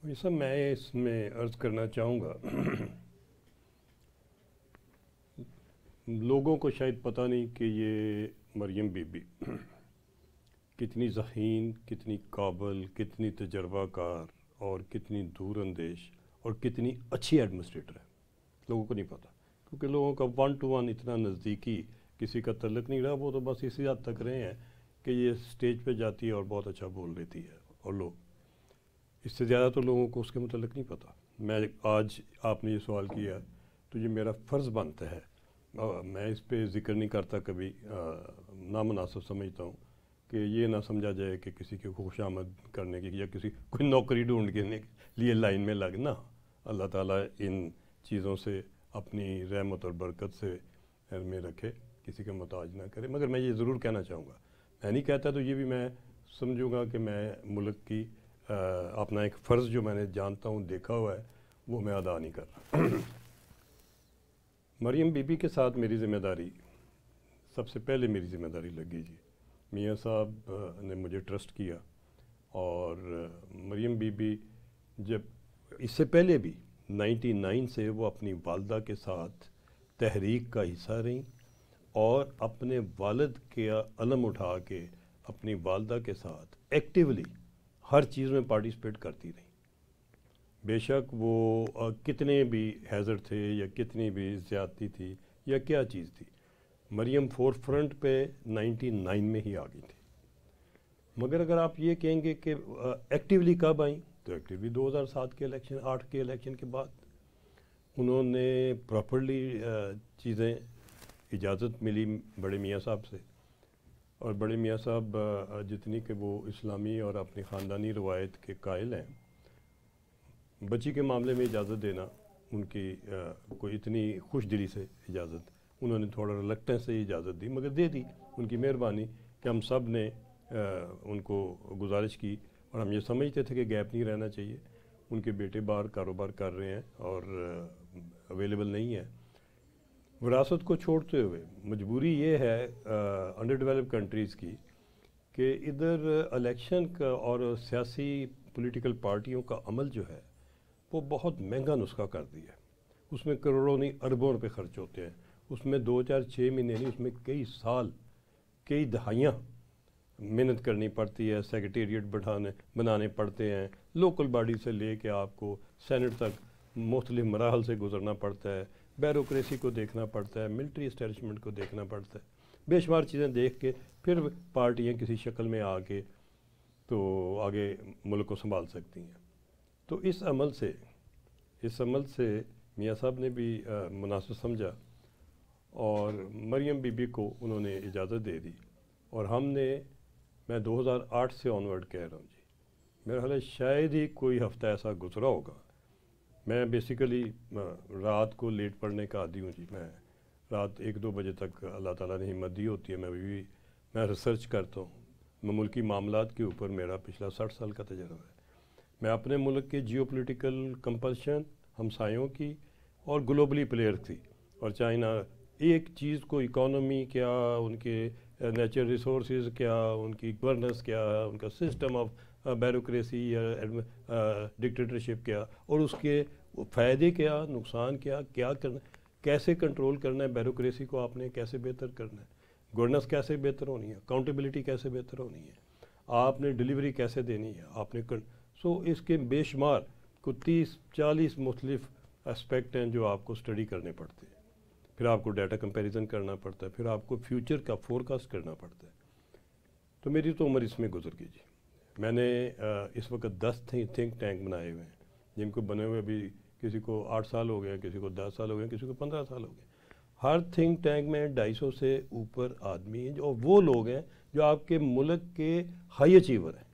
سب میں اس میں عرض کرنا چاہوں گا، لوگوں کو شاید پتہ نہیں کہ یہ مریم بی بی کتنی ذہین، کتنی قابل، کتنی تجربہ کار اور کتنی دور اندیش اور کتنی اچھی ایڈمنسٹریٹر ہے. لوگوں کو نہیں پتہ، کیونکہ لوگوں کا 1 to 1 اتنا نزدیکی کسی کا تعلق نہیں رہا. وہ تو بس اسی حد تک رہے ہیں کہ یہ اسٹیج پہ جاتی ہے اور بہت اچھا بول لیتی ہے، اور لوگ اس سے زیادہ تو لوگوں کو اس کے متعلق نہیں پتہ. میں آج آپ نے یہ سوال کیا تو یہ میرا فرض بنتا ہے، میں اس پہ ذکر نہیں کرتا کبھی، نامناسب سمجھتا ہوں کہ یہ نہ سمجھا جائے کہ کسی کی خوش آمد کرنے کی یا کسی کوئی نوکری ڈھونڈ کے لیے لائن میں لگنا. اللہ تعالیٰ ان چیزوں سے اپنی رحمت اور برکت سے میں رکھے، کسی کا محتاج نہ کرے. مگر میں یہ ضرور کہنا چاہوں گا، میں نہیں کہتا تو یہ بھی میں سمجھوں گا کہ میں ملک کی اپنا ایک فرض جو میں نے جانتا ہوں، دیکھا ہوا ہے، وہ میں ادا نہیں کر رہا. مریم بی بی کے ساتھ میری ذمہ داری، سب سے پہلے میری ذمہ داری لگی جی میاں صاحب نے مجھے ٹرسٹ کیا. اور مریم بی بی جب اس سے پہلے بھی 99 سے وہ اپنی والدہ کے ساتھ تحریک کا حصہ رہیں اور اپنے والد کے علم اٹھا کے اپنی والدہ کے ساتھ ایکٹیولی ہر چیز میں پارٹیسپیٹ کرتی رہیں. بے شک وہ کتنے بھی ہیزر تھے یا کتنی بھی زیادتی تھی یا کیا چیز تھی، مریم فور فرنٹ پہ 99 میں ہی آ گئی تھی. مگر اگر آپ یہ کہیں گے کہ ایکٹیولی کب آئیں، تو ایکٹیولی 2007 کے الیکشن، 8 کے الیکشن کے بعد انہوں نے پراپرلی چیزیں، اجازت ملی بڑے میاں صاحب سے. اور بڑے میاں صاحب جتنی کہ وہ اسلامی اور اپنی خاندانی روایت کے قائل ہیں، بچی کے معاملے میں اجازت دینا ان کی کوئی اتنی خوش دلی سے اجازت، انہوں نے تھوڑا ریلکٹنس سے اجازت دی، مگر دے دی. ان کی مہربانی کہ ہم سب نے ان کو گزارش کی، اور ہم یہ سمجھتے تھے کہ گیپ نہیں رہنا چاہیے. ان کے بیٹے باہر کاروبار کر رہے ہیں اور اویلیبل نہیں ہے. وراثت کو چھوڑتے ہوئے مجبوری یہ ہے انڈر ڈیولپ کنٹریز کی کہ ادھر الیکشن کا اور سیاسی پولیٹیکل پارٹیوں کا عمل جو ہے وہ بہت مہنگا نسخہ کر دیا ہے. اس میں کروڑوں نہیں اربوں روپے خرچ ہوتے ہیں. اس میں 2 4 6 مہینے نہیں، اس میں کئی سال، کئی دہائیاں محنت کرنی پڑتی ہے. سیکریٹریٹ بنانے پڑتے ہیں، لوکل باڈی سے لے کے آپ کو سینٹ تک مختلف مراحل سے گزرنا پڑتا ہے. بیوروکریسی کو دیکھنا پڑتا ہے، ملٹری اسٹیبلشمنٹ کو دیکھنا پڑتا ہے. بے شمار چیزیں دیکھ کے پھر پارٹیاں کسی شکل میں آ کے تو آگے ملک کو سنبھال سکتی ہیں. تو اس عمل سے میاں صاحب نے بھی مناسب سمجھا اور مریم بی بی کو انہوں نے اجازت دے دی. اور ہم نے، میں 2008 سے آنورڈ کہہ رہا ہوں جی، میرا خیال ہے شاید ہی کوئی ہفتہ ایسا گزرا ہوگا. میں بیسیکلی رات کو لیٹ پڑھنے کا عادی ہوں جی. میں رات 1 2 بجے تک اللہ تعالیٰ نے ہمت دی ہوتی ہے. میں ریسرچ کرتا ہوں. میں ملکی معاملات کے اوپر میرا پچھلا 60 سال کا تجربہ ہے. میں اپنے ملک کے جیو پولیٹیکل کمپلشن، ہمسایوں کی اور گلوبلی پلیئر تھی. اور چائنا ایک چیز کو، اکانومی کیا، ان کے نیچرل ریسورسز کیا، ان کی گورننس کیا، ان کا سسٹم آف بیوروکریسی یا ڈکٹیٹرشپ کیا، اور اس کے فائدے کیا، نقصان کیا کرنا، کیسے کنٹرول کرنا ہے بیوروکریسی کو، آپ نے کیسے بہتر کرنا ہے، گورننس کیسے بہتر ہونی ہے، اکاؤنٹیبلٹی کیسے بہتر ہونی ہے، آپ نے ڈیلیوری کیسے دینی ہے، آپ نے اس کے بے شمار کو 30 40 مختلف اسپیکٹ ہیں جو آپ کو اسٹڈی کرنے پڑتے ہیں. پھر آپ کو ڈیٹا کمپیریزن کرنا پڑتا ہے، پھر آپ کو فیوچر کا فورکاسٹ کرنا پڑتا ہے. تو میری تو عمر اس میں گزر گئی جی. میں نے اس وقت 10 تھنک ٹینک بنائے ہوئے ہیں، جن کو بنے ہوئے ابھی کسی کو 8 سال ہو گئے، کسی کو 10 سال ہو گئے، کسی کو 15 سال ہو گئے. ہر تھنک ٹینک میں 250 سے اوپر آدمی ہیں، جو وہ لوگ ہیں جو آپ کے ملک کے ہائی اچیور ہیں،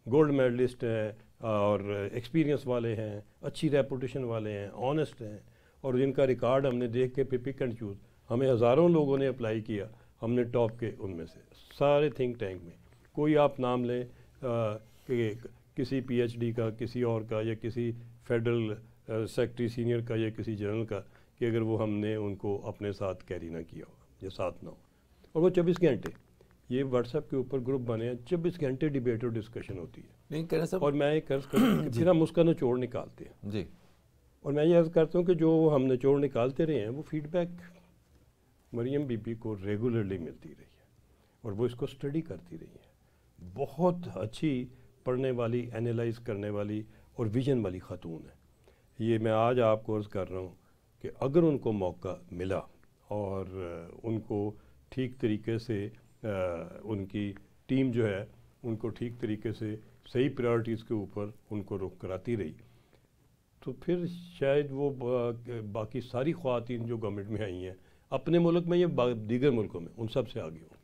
گولڈ میڈلسٹ ہیں اور ایکسپیرینس والے ہیں، اچھی ریپوٹیشن والے ہیں، آنیسٹ ہیں، اور جن کا ریکارڈ ہم نے دیکھ کے پک اینڈ چوز ہمیں ہزاروں لوگوں نے اپلائی کیا، ہم نے ٹاپ کے ان میں سے سارے تھنک ٹینک میں کوئی آپ نام لیں کہ کسی پی ایچ ڈی کا، کسی اور کا، یا کسی فیڈرل سیکرٹری سینئر کا، یا کسی جنرل کا، کہ اگر وہ ہم نے ان کو اپنے ساتھ کیری نہ کیا ہو یا ساتھ نہ ہو. اور وہ 24 گھنٹے یہ واٹس ایپ کے اوپر گروپ بنے ہیں، 24 گھنٹے ڈبیٹ اور ڈسکشن ہوتی ہے. اور میں ایک عرض کرتا ہوں کہ پھر ہم اس کا نچوڑ نکالتے ہیں. جی. اور میں یہ عرض کرتا ہوں کہ جو ہم نچوڑ نکالتے رہے ہیں وہ feedback Maryam Bibi کو ریگولرلی ملتی رہی ہے، اور وہ اس کو اسٹڈی کرتی رہی ہے. بہت اچھی پڑھنے والی، اینالائز کرنے والی اور ویژن والی خاتون ہے. یہ میں آج آپ کو عرض کر رہا ہوں کہ اگر ان کو موقع ملا اور ان کو ٹھیک طریقے سے ان کی ٹیم جو ہے ان کو ٹھیک طریقے سے صحیح پریورٹیز کے اوپر ان کو رخ کراتی رہی، تو پھر شاید وہ باقی ساری خواتین جو گورنمنٹ میں آئی ہیں اپنے ملک میں یا دیگر ملکوں میں ان سب سے آگے ہوں.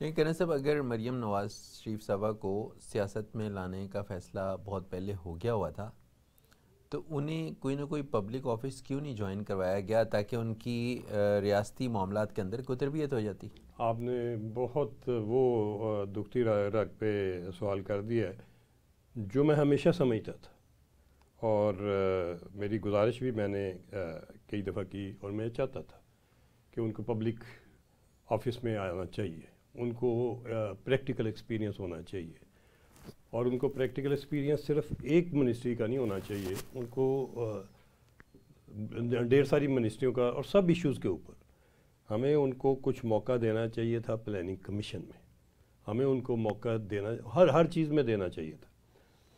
لیکن کہنا صاحب، اگر مریم نواز شریف صاحبہ کو سیاست میں لانے کا فیصلہ بہت پہلے ہو گیا ہوا تھا، تو انہیں کوئی نہ کوئی پبلک آفس کیوں نہیں جوائن کروایا گیا تاکہ ان کی ریاستی معاملات کے اندر کوئی تربیت ہو جاتی؟ آپ نے بہت وہ دکھتی رگ پہ سوال کر دیا ہے جو میں ہمیشہ سمجھتا تھا، اور میری گزارش بھی میں نے کئی دفعہ کی، اور میں چاہتا تھا کہ ان کو پبلک آفس میں آنا چاہیے، ان کو پریکٹیکل ایکسپیرینس ہونا چاہیے، اور ان کو پریکٹیکل ایکسپیرینس صرف ایک منسٹری کا نہیں ہونا چاہیے، ان کو ڈھیر ساری منسٹریوں کا اور سب ایشوز کے اوپر. ہمیں ان کو کچھ موقع دینا چاہیے تھا پلاننگ کمیشن میں، ہمیں ان کو موقع دینا ہر چیز میں دینا چاہیے تھا.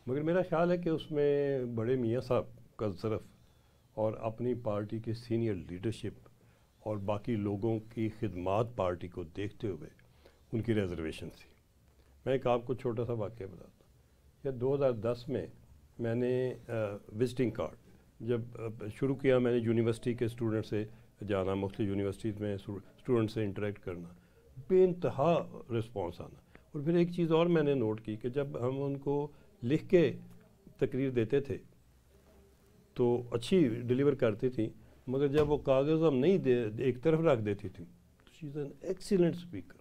مگر میرا خیال ہے کہ اس میں بڑے میاں صاحب کا ظرف اور اپنی پارٹی کے سینئر لیڈرشپ اور باقی لوگوں کی خدمات پارٹی کو دیکھتے ہوئے ان کی ریزرویشن تھی. میں ایک آپ کو چھوٹا سا واقعہ بتاتا ہوں. 2010 میں نے وزٹنگ کارڈ جب شروع کیا، میں نے یونیورسٹی کے اسٹوڈنٹ سے جانا، مختلف یونیورسٹیز میں اسٹوڈنٹ سے انٹریکٹ کرنا، بے انتہا رسپانس آنا. اور پھر ایک چیز اور میں نے نوٹ کی کہ جب ہم ان کو لکھ کے تقریر دیتے تھے تو اچھی ڈیلیور کرتی تھی، مگر جب وہ کاغذ ہم نہیں ایک طرف رکھ دیتی تھی تو she is an excellent speaker,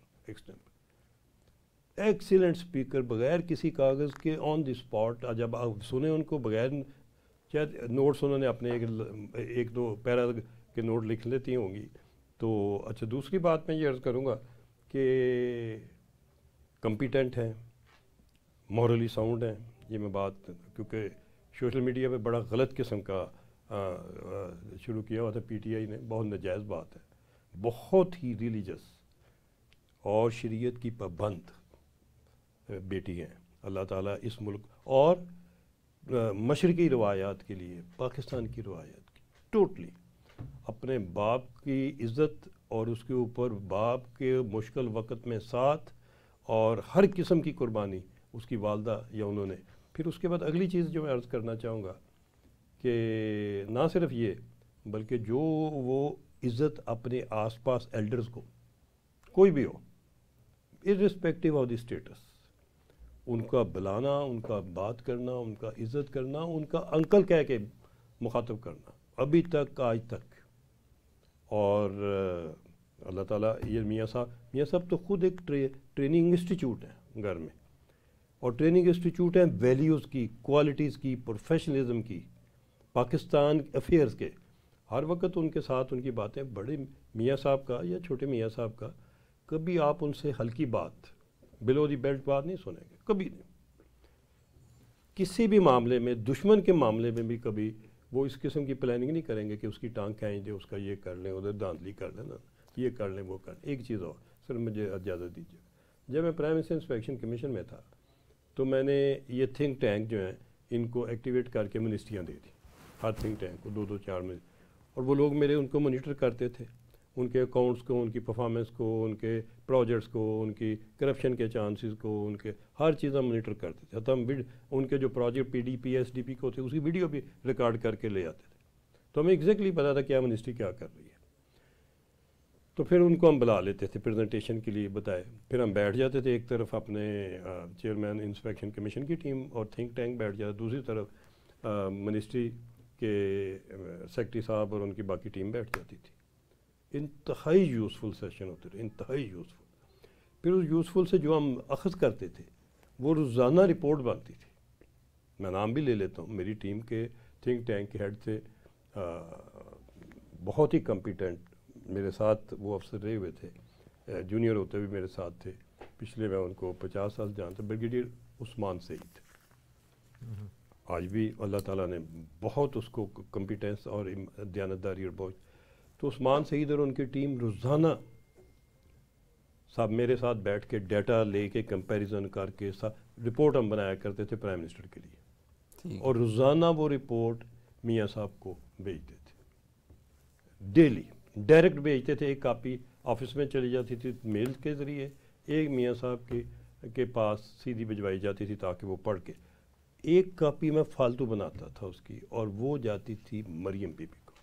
excellent speaker, بغیر کسی کاغذ کے آن دی اسپاٹ. جب آپ سنیں ان کو بغیر، شاید نوٹس انہوں نے اپنے ایک دو پیرا کے نوٹ لکھ لیتی ہوں گی. تو اچھا، دوسری بات میں یہ عرض کروں گا کہ کمپیٹنٹ ہیں، مورلی ساؤنڈ ہیں. یہ میں بات کیونکہ سوشل میڈیا پہ بڑا غلط قسم کا شروع کیا ہوا تھا پی ٹی آئی نے، بہت ناجائز بات ہے. بہت ہی ریلیجس اور شریعت کی پابند بیٹی ہیں. اللہ تعالیٰ اس ملک اور مشرقی روایات کے لیے، پاکستان کی روایات کی ٹوٹلی اپنے باپ کی عزت اور اس کے اوپر باپ کے مشکل وقت میں ساتھ اور ہر قسم کی قربانی اس کی والدہ یا انہوں نے. پھر اس کے بعد اگلی چیز جو میں عرض کرنا چاہوں گا کہ نہ صرف یہ بلکہ جو وہ عزت اپنے آس پاس ایلڈرز کو، کوئی بھی ہو irrespective آف دی اسٹیٹس، ان کا بلانا، ان کا بات کرنا، ان کا عزت کرنا، ان کا انکل کہہ کے مخاطب کرنا، ابھی تک آج تک. اور اللہ تعالیٰ یہ میاں صاحب تو خود ایک ٹریننگ انسٹیٹیوٹ ہے گھر میں، اور ٹریننگ انسٹیٹیوٹ ہیں ویلیوز کی، کوالٹیز کی، پروفیشنلزم کی، پاکستان افیئرز کے. ہر وقت ان کے ساتھ ان کی باتیں، بڑے میاں صاحب کا یا چھوٹے میاں صاحب کا کبھی آپ ان سے ہلکی بات، بلو دی بیلٹ بات نہیں سنیں گے، کبھی نہیں. کسی بھی معاملے میں، دشمن کے معاملے میں بھی کبھی وہ اس قسم کی پلاننگ نہیں کریں گے کہ اس کی ٹانگ کھینچ دیں، اس کا یہ کر لیں، ادھر دھاندلی کر لیں، یہ کر لیں، وہ کر لیں. ایک چیز اور سر مجھے اجازت دیجیے، جب میں پرائم منسٹر انسپیکشن کمیشن میں تھا تو میں نے یہ تھنک ٹینک جو ہیں ان کو ایکٹیویٹ کر کے منسٹریاں دے دی، ہر تھنک ٹینک کو 2-2 4 منسٹری. اور وہ لوگ میرے ان کو مانیٹر کرتے تھے، ان کے اکاؤنٹس کو، ان کی پرفارمنس کو، ان کے پروجیکٹس کو، ان کی کرپشن کے چانسز کو، ان کے ہر چیز ہم مانیٹر کرتے تھے. ہم ان کے جو project P D P S D P کو تھے اس کی ویڈیو بھی ریکارڈ کر کے لے آتے تھے، تو ہمیں ایگزیکٹلی پتا تھا کیا منسٹری کیا کر رہی ہے. تو پھر ان کو ہم بلا لیتے تھے پریزنٹیشن کے لیے، بتائے، پھر ہم بیٹھ جاتے تھے ایک طرف اپنے چیئرمین انسپیکشن کمیشن کی ٹیم اور تھنک ٹینک بیٹھ جاتا، دوسری طرف منسٹری کے سیکرٹری صاحب اور ان کی باقی ٹیم بیٹھ جاتی تھی. انتہائی یوزفل سیشن ہوتے تھے، انتہائی یوزفل. پھر اس یوزفل سے جو ہم اخذ کرتے تھے وہ روزانہ رپورٹ بنتی تھی. میں نام بھی لے لیتا ہوں، میری ٹیم کے تھنک ٹینک کے ہیڈ تھے، بہت ہی کمپیٹنٹ، میرے ساتھ وہ افسر رہے ہوئے تھے، جونیئر ہوتے ہوئے میرے ساتھ تھے. پچھلے میں ان کو 50 سال جانتا، بریگیڈیئر عثمان سعید. آج بھی اللہ تعالیٰ نے بہت اس کو کمپیٹنس اور دیانتداری اور بہت. تو عثمان سعید اور ان کی ٹیم روزانہ صاحب میرے ساتھ بیٹھ کے ڈیٹا لے کے کمپیریزن کر کے رپورٹ ہم بنایا کرتے تھے پرائم منسٹر کے لیے، اور روزانہ وہ رپورٹ میاں صاحب کو بھیجتے تھے. ڈیلی ڈائریکٹ بھیجتے تھے، ایک کاپی آفس میں چلی جاتی تھی میل کے ذریعے، ایک میاں صاحب کے پاس سیدھی بھجوائی جاتی تھی تاکہ وہ پڑھ کے. ایک کاپی میں فالتو بناتا تھا اس کی، اور وہ جاتی تھی مریم بی بی کو،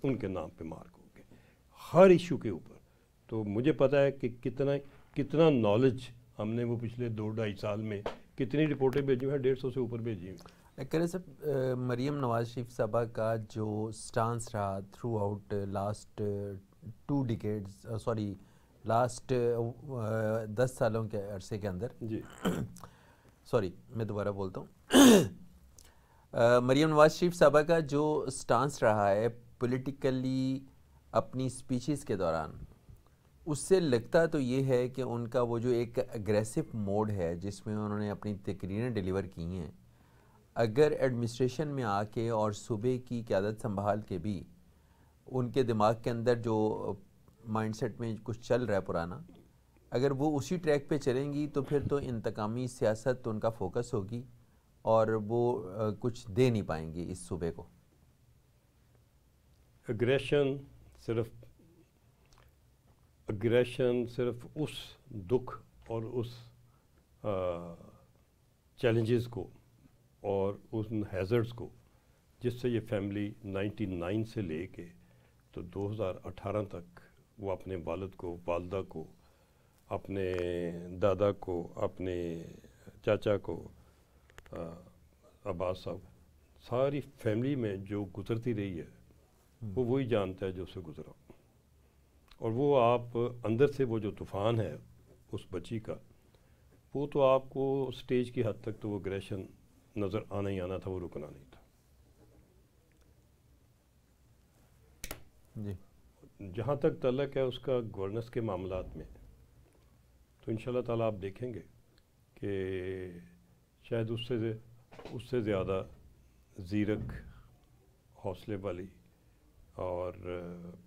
ان کے نام پہ مارک ہو کے ہر ایشو کے اوپر. تو مجھے پتہ ہے کہ کتنا نالج ہم نے وہ پچھلے 2-2.5 سال میں کتنی رپورٹیں بھیجی ہیں، 150 سے اوپر بھیجی ہیں. کرے صاحب، مریم نواز شریف صاحبہ کا جو سٹانس رہا through out last 2 decades, sorry last 10 سالوں کے عرصے کے اندر، جی سوری میں دوبارہ بولتا ہوں، مریم نواز شریف صاحبہ کا جو سٹانس رہا ہے پولیٹیکلی اپنی سپیچز کے دوران، اس سے لگتا تو یہ ہے کہ ان کا وہ جو ایک اگریسو موڈ ہے جس میں انہوں نے اپنی تقریریں ڈیلیور کی ہیں، اگر ایڈمنسٹریشن میں آ کے اور صوبے کی قیادت سنبھال کے بھی ان کے دماغ کے اندر جو مائنڈ سیٹ میں کچھ چل رہا ہے پرانا، اگر وہ اسی ٹریک پہ چلیں گی تو پھر تو انتقامی سیاست ان کا فوکس ہوگی اور وہ کچھ دے نہیں پائیں گی اس صوبے کو. اگریشن صرف اس دکھ اور اس چیلنجز کو اور ان ہیزرڈز کو جس سے یہ فیملی 99 سے لے کے تو 2018 تک وہ اپنے والد کو، والدہ کو، اپنے دادا کو، اپنے چاچا کو، عباس صاحب، ساری فیملی میں جو گزرتی رہی ہے وہ وہی جانتا ہے جو اسے گزرا. اور وہ آپ اندر سے وہ جو طوفان ہے اس بچی کا، وہ تو آپ کو سٹیج کی حد تک تو وہ اگریشن نظر آنا ہی آنا تھا، وہ رکنا نہیں تھا. جی جہاں تک تعلق ہے اس کا گورننس کے معاملات میں، تو انشاءاللہ تعالیٰ آپ دیکھیں گے کہ شاید اس سے زیادہ زیرک، حوصلے والی اور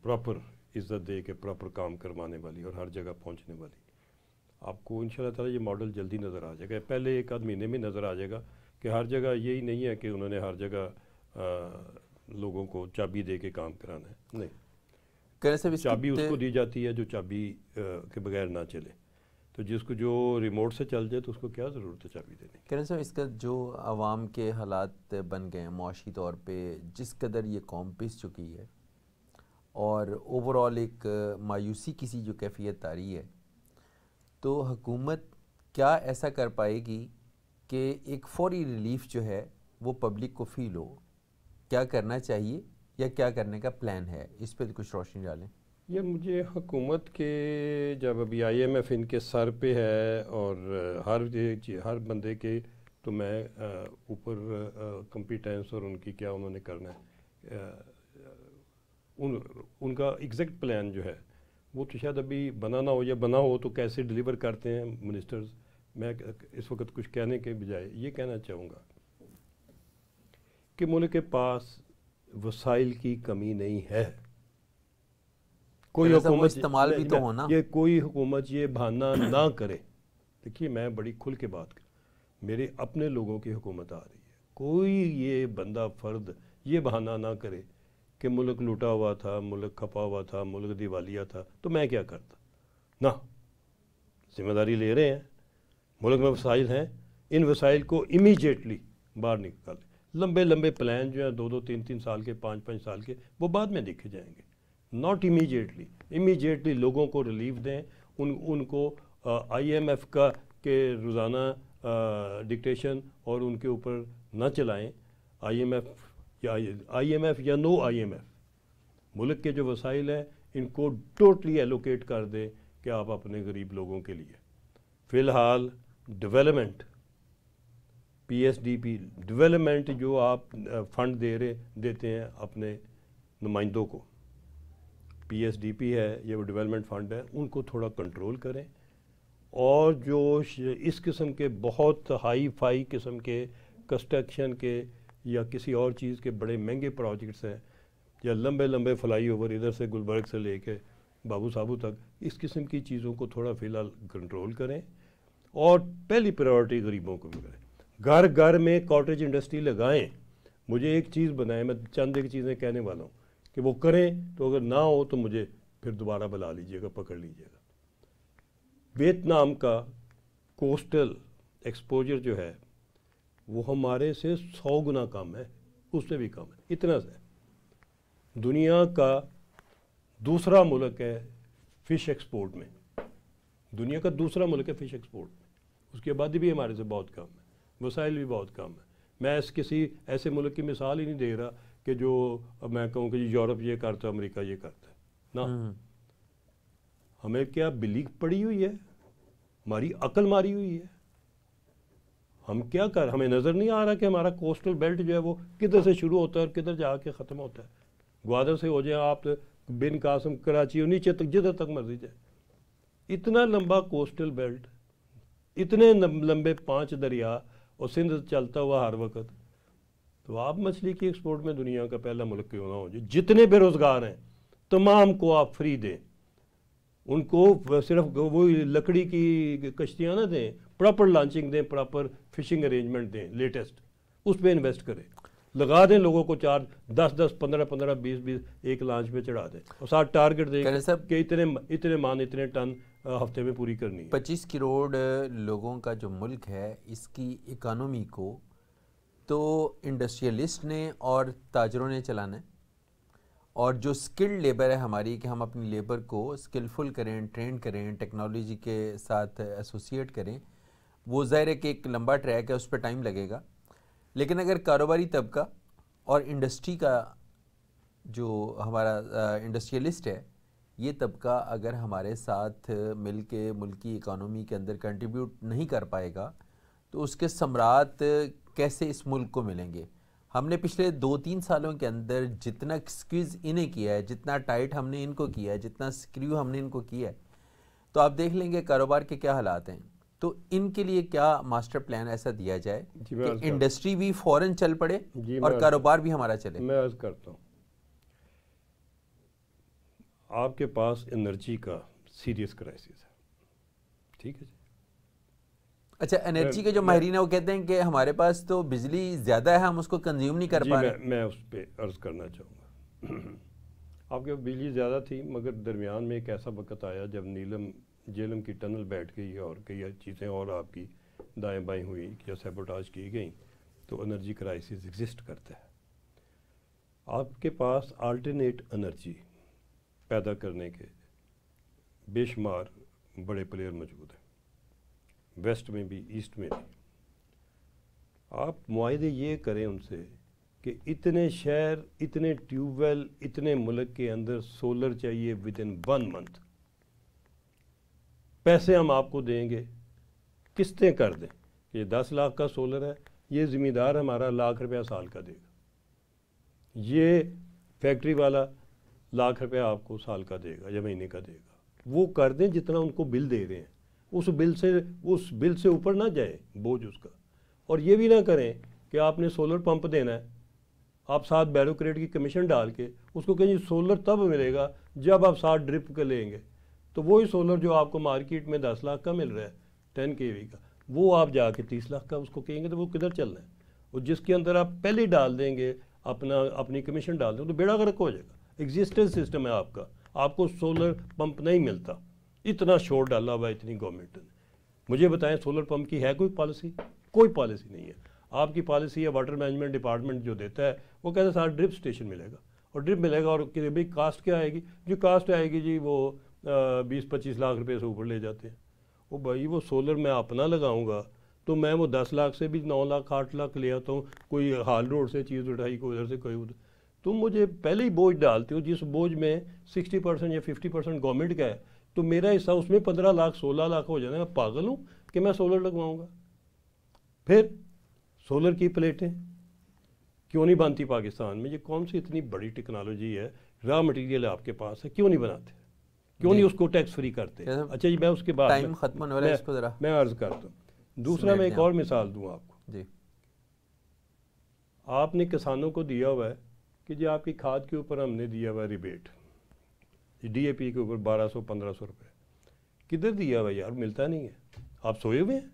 پراپر عزت دے کے پراپر کام کروانے والی اور ہر جگہ پہنچنے والی آپ کو انشاءاللہ تعالیٰ یہ ماڈل جلدی نظر آ جائے گا. پہلے 1-8 مہینے میں نظر آ جائے گا کہ ہر جگہ یہی نہیں ہے کہ انہوں نے ہر جگہ لوگوں کو چابی دے کے کام کرانا ہے. نہیں، چابی اس کو دی جاتی ہے جو چابی کے بغیر نہ چلے. تو جس کو جو ریموٹ سے چل جائے تو اس کو کیا ضرورت ہے چابی دینے کی. کرن صاحب، اس کا جو عوام کے حالات بن گئے ہیں معاشی طور پہ، جس قدر یہ قوم پس چکی ہے اور اوورآل ایک مایوسی کی سی جو کیفیت آ رہی ہے، تو حکومت کیا ایسا کر پائے گی کہ ایک فوری ریلیف جو ہے وہ پبلک کو فیل ہو؟ کیا کرنا چاہیے یا کیا کرنے کا پلان ہے؟ اس پہ کچھ روشنی ڈالیں. یہ مجھے حکومت کے جب ابھی IMF ان کے سر پہ ہے اور ہر بندے کے، تو میں اوپر کمپیٹنس اور ان کی کیا انہوں نے کرنا ہے، ان کا ایگزیکٹ پلان جو ہے وہ تو شاید ابھی بنا نہ ہو، یا بنا ہو تو کیسے ڈیلیور کرتے ہیں منسٹرز. میں اس وقت کچھ کہنے کے بجائے یہ کہنا چاہوں گا کہ ملک کے پاس وسائل کی کمی نہیں ہے. کوئی حکومت استعمال بھی تو ہونا، کوئی حکومت یہ بہانہ نہ کرے. دیکھیے میں بڑی کھل کے بات کروں، میرے اپنے لوگوں کی حکومت آ رہی ہے، کوئی یہ بندہ فرد یہ بہانہ نہ کرے کہ ملک لوٹا ہوا تھا، ملک کھپا ہوا تھا، ملک دیوالیہ تھا تو میں کیا کرتا. نہ، ذمہ داری لے رہے ہیں، ملک میں وسائل ہیں، ان وسائل کو امیجیٹلی باہر نکالیں. لمبے لمبے پلان جو ہیں 2-2 3-3 سال کے، 5-5 سال کے، وہ بعد میں دیکھے جائیں گے. ناٹ امیجیٹلی لوگوں کو ریلیف دیں. ان کو IMF کا کہ روزانہ ڈکٹیشن اور ان کے اوپر نہ چلائیں. IMF یا نو IMF، ملک کے جو وسائل ہیں ان کو ٹوٹلی ایلوکیٹ کر دیں کہ آپ اپنے غریب لوگوں کے لیے. فی الحال development P S D P development جو آپ فنڈ دیتے ہیں اپنے نمائندوں کو, پی ایس ڈی پی ہے یہ وہ ڈیولپمنٹ فنڈ ہے, ان کو تھوڑا کنٹرول کریں. اور جو اس قسم کے بہت ہائی فائی قسم کے کنسٹرکشن کے یا کسی اور چیز کے بڑے مہنگے پروجیکٹس ہیں, یا لمبے لمبے فلائی اوور ادھر سے گلبرگ سے لے کے بابو صابو تک, اس قسم کی چیزوں کو تھوڑا فی الحال کنٹرول کریں. اور پہلی پریورٹی غریبوں کو بھی کریں. گھر گھر میں کاٹیج انڈسٹری لگائیں. مجھے ایک چیز بنائیں, میں چند ایک چیزیں کہنے والا ہوں کہ وہ کریں, تو اگر نہ ہو تو مجھے پھر دوبارہ بلا لیجئے گا, پکڑ لیجئے گا. ویتنام کا کوسٹل ایکسپوجر جو ہے وہ ہمارے سے 100 گنا کم ہے, اس سے بھی کم ہے. اتنا سے دنیا کا دوسرا ملک ہے فش ایکسپورٹ میں, دنیا کا دوسرا ملک ہے فش ایکسپورٹ میں. اس کی آبادی بھی ہمارے سے بہت کم ہے, وسائل بھی بہت کم ہے. میں کسی ایسے ملک کی مثال ہی نہیں دے رہا کہ جو میں کہوں کہ یورپ یہ کرتا ہے, امریکہ یہ کرتا ہے. نا, ہمیں کیا بلی پڑی ہوئی ہے, ہماری عقل ماری ہوئی ہے. ہم کیا ہمیں نظر نہیں آ رہا کہ ہمارا کوسٹل بیلٹ جو ہے وہ کدھر سے شروع ہوتا ہے اور کدھر جا کے ختم ہوتا ہے. گوادر سے ہو جائیں آپ بن قاسم, کراچی اور نیچے تک جدھر تک مرضی جائے. اتنا لمبا کوسٹل بیلٹ, اتنے لمبے 5 دریا, اور سندھ چلتا ہوا ہر وقت. تو آپ مچھلی کی ایکسپورٹ میں دنیا کا پہلا ملک کیوں نہ ہو جائے. جتنے بے روزگار ہیں تمام کو آپ فری دیں, ان کو صرف وہی لکڑی کی کشتیاں نہ دیں, پراپر لانچنگ دیں, پراپر فشنگ ارینجمنٹ دیں لیٹسٹ, اس پہ انویسٹ کریں. لگا دیں لوگوں کو چارج 10 15 15 20 ایک لانچ پہ چڑھا دیں, اور ساتھ ٹارگٹ دیں کہ اتنے مان اتنے ٹن ہفتے میں پوری کرنی ہے. 25 کروڑ لوگوں کا جو ملک ہے, اس کی اکانومی کو تو انڈسٹریلسٹ نے اور تاجروں نے چلانا ہے, اور جو سکلڈ لیبر ہے ہماری, کہ ہم اپنی لیبر کو سکلفل کریں, ٹرین کریں, ٹیکنالوجی کے ساتھ ایسوسیٹ کریں, وہ ظاہر ہے کہ ایک لمبا ٹریک ہے, اس پہ ٹائم لگے گا. لیکن اگر کاروباری طبقہ اور انڈسٹری کا جو ہمارا انڈسٹریلسٹ ہے, یہ طبقہ اگر ہمارے ساتھ مل کے ملکی اکانومی کے اندر کنٹریبیوٹ نہیں کر پائے گا, تو اس کے ثمرات کیسے اس ملک کو ملیں گے؟ ہم نے پچھلے 2-3 سالوں کے اندر جتنا اسکویز انہیں کیا ہے, جتنا ٹائٹ ہم نے ان کو کیا ہے, جتنا سکریو ہم نے ان کو کیا ہے, تو آپ دیکھ لیں گے کاروبار کے کیا حالات ہیں. تو ان کے لیے کیا ماسٹر پلان ایسا دیا جائے کہ انڈسٹری بھی فوراً چل پڑے اور کاروبار بھی ہمارا چلے؟ میں عرض کرتا ہوں, آپ کے پاس انرجی کا سیریس کرائسس ہے, ٹھیک ہے جی. اچھا, انرجی کے جو ماہرین ہیں وہ کہتے ہیں کہ ہمارے پاس تو بجلی زیادہ ہے, ہم اس کو کنزیوم نہیں کر پا رہے. میں اس پہ عرض کرنا چاہوں گا. آپ کے بجلی زیادہ تھی, مگر درمیان میں ایک ایسا وقت آیا جب جیلم کی ٹنل بیٹھ گئی اور کئی چیزیں اور آپ کی دائیں بائیں ہوئی یا سیبوٹاج کی گئیں, تو انرجی کرائسس ایگزسٹ کرتا ہے. آپ کے پاس آلٹرنیٹ انرجی پیدا کرنے کے بے شمار بڑے پلیئر موجود ہیں, ویسٹ میں بھی ایسٹ میں بھی. آپ معاہدے یہ کریں ان سے کہ اتنے شہر, اتنے ٹیوب ویل, اتنے ملک کے اندر سولر چاہیے ودن 1 month. پیسے ہم آپ کو دیں گے, قسطیں کر دیں. یہ 10 لاکھ کا سولر ہے, یہ زمیندار ہمارا 1 لاکھ روپیہ سال کا دے گا, یہ فیکٹری والا 1 لاکھ روپیہ آپ کو سال کا دے گا یا مہینے کا دے گا. وہ کر دیں جتنا ان کو بل دے رہے ہیں, اس بل سے اوپر نہ جائے بوجھ اس کا. اور یہ بھی نہ کریں کہ آپ نے سولر پمپ دینا ہے, آپ ساتھ بیروکریٹ کی کمیشن ڈال کے اس کو کہیں سولر تب ملے گا جب آپ ساتھ ڈرپ کا لیں گے. تو وہی سولر جو آپ کو مارکیٹ میں 10 لاکھ کا مل رہا ہے 10 kV کا, وہ آپ جا کے 30 لاکھ کا اس کو کہیں گے, تو وہ کدھر چلنا ہے؟ اور جس کے اندر آپ پہلے ڈال دیں گے اپنی کمیشن ڈال دیں تو بیڑا غرق ہو جائے گا. ایگزسٹنس سسٹم ہے آپ کا, آپ کو سولر پمپ نہیں ملتا. اتنا شور ڈالا ہوا ہے اتنی گورنمنٹ نے. مجھے بتائیں سولر پمپ کی ہے کوئی پالیسی؟ کوئی پالیسی نہیں ہے. آپ کی پالیسی ہے واٹر مینجمنٹ ڈپارٹمنٹ جو دیتا ہے, وہ کہتا ہے سارا ڈرپ اسٹیشن ملے گا, اور ڈرپ ملے گا, اور کہ بھائی کاسٹ کیا آئے گی؟ جو کاسٹ آئے گی جی وہ 20-25 لاکھ روپے سے اوپر لے جاتے ہیں. وہ بھائی وہ سولر میں اپنا لگاؤں گا تو میں وہ 10 لاکھ سے بھی 9 لاکھ 8 لاکھ لے آتا ہوں, کوئی ہال روڈ سے چیز اٹھائی, کوئی ادھر سے کوئی ادھر. تم مجھے پہلے ہی بوجھ ڈالتے ہو جس بوجھ میں 60% یا 50% گورنمنٹ کا ہے، تو میرا حصہ اس میں 15 لاکھ 16 لاکھ ہو جانا ہے. میں پاگل ہوں کہ میں سولر لگواؤں گا؟ پھر سولر کی پلیٹیں کیوں نہیں بنتی پاکستان میں؟ یہ کون سی اتنی بڑی ٹیکنالوجی ہے، را مٹیریل آپ کے پاس ہے، کیوں نہیں بناتے؟ کیوں نہیں اس کو ٹیکس فری کرتے؟ اچھا جی، میں اس کے بعد ٹائم ختم ہونے والا ہے، اس کو ذرا میں عرض کرتا ہوں. دوسرا میں ایک اور مثال دوں آپ کو. جی، آپ نے کسانوں کو دیا ہوا ہے کہ جی آپ کی کھاد کے اوپر ہم نے دیا ہوا ہے ریبیٹ، ڈی اے پی کے اوپر 1200-1500 روپے. کدھر دیا ہوا یار؟ ملتا نہیں ہے. آپ سوئے ہوئے ہیں؟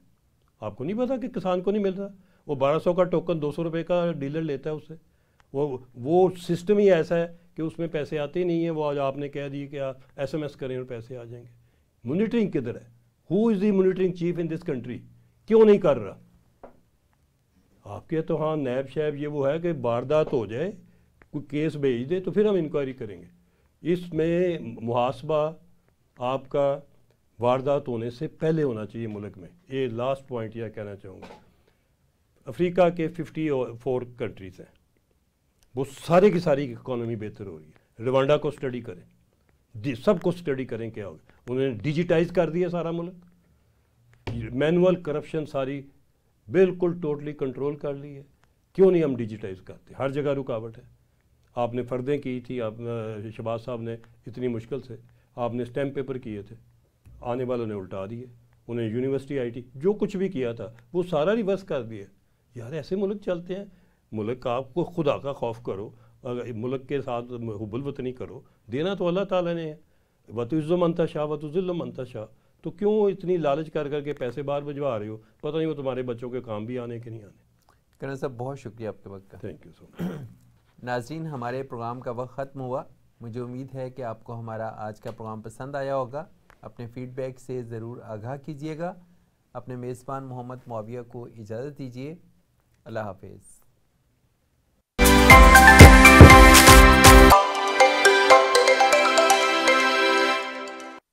آپ کو نہیں پتا کہ کسان کو نہیں مل رہا؟ وہ 1200 کا ٹوکن 200 روپے کا ڈیلر لیتا ہے اس سے. وہ سسٹم ہی ایسا ہے کہ اس میں پیسے آتے ہی نہیں ہیں. وہ آپ نے کہہ دی کہ آپ ایس ایم ایس کریں اور پیسے آ جائیں گے. مانیٹرنگ کدھر ہے؟ Who is the monitoring chief in this country? کیوں نہیں کر رہا؟ آپ کے تو ہاں نیب شیب یہ وہ ہے کہ واردات ہو جائے، کوئی کیس بھیج دے تو پھر ہم انکوائری کریں گے. اس میں محاسبہ آپ کا واردات ہونے سے پہلے ہونا چاہیے ملک میں. یہ لاسٹ پوائنٹ یہ کہنا چاہوں گا. افریقہ کے 54 کنٹریز ہیں، وہ سارے کی ساری اکانومی بہتر ہو رہی ہے. روانڈا کو سٹڈی کریں، سب کو سٹڈی کریں کیا ہوگا. انہوں نے ڈیجیٹائز کر دیا سارا ملک، مینول کرپشن ساری بالکل ٹوٹلی کنٹرول کر لی ہے. کیوں نہیں ہم ڈیجیٹائز کرتے؟ ہر جگہ رکاوٹ ہے. آپ نے فردیں کی تھی، آپ شہباز صاحب نے اتنی مشکل سے، آپ نے اسٹیمپ پیپر کیے تھے، آنے والوں نے الٹا دیے. انہیں یونیورسٹی آئی ٹی جو کچھ بھی کیا تھا وہ سارا ریورس کر دیا. یار ایسے ملک چلتے ہیں؟ ملک آپ کو خدا کا خوف کرو، ملک کے ساتھ حب الوطنی کرو. دینا تو اللہ تعالیٰ نے ہے، وَتُعِزُّ مَن تَشَاءُ وَتُذِلُّ مَن تَشَاءُ. تو کیوں اتنی لالچ کر کر کے پیسے باہر بھجوا رہے ہو؟ پتہ نہیں وہ تمہارے بچوں کے کام بھی آنے کہ نہیں آنے. کرن صاحب بہت شکریہ آپ کے وقت کا. تھینک یو سو مچ. ناظرین، ہمارے پروگرام کا وقت ختم ہوا. مجھے امید ہے کہ آپ کو ہمارا آج کا پروگرام پسند آیا ہوگا. اپنے فیڈ بیک سے ضرور آگاہ کیجیے گا. اپنے میزبان محمد معاویہ کو اجازت دیجیے. اللہ حافظ.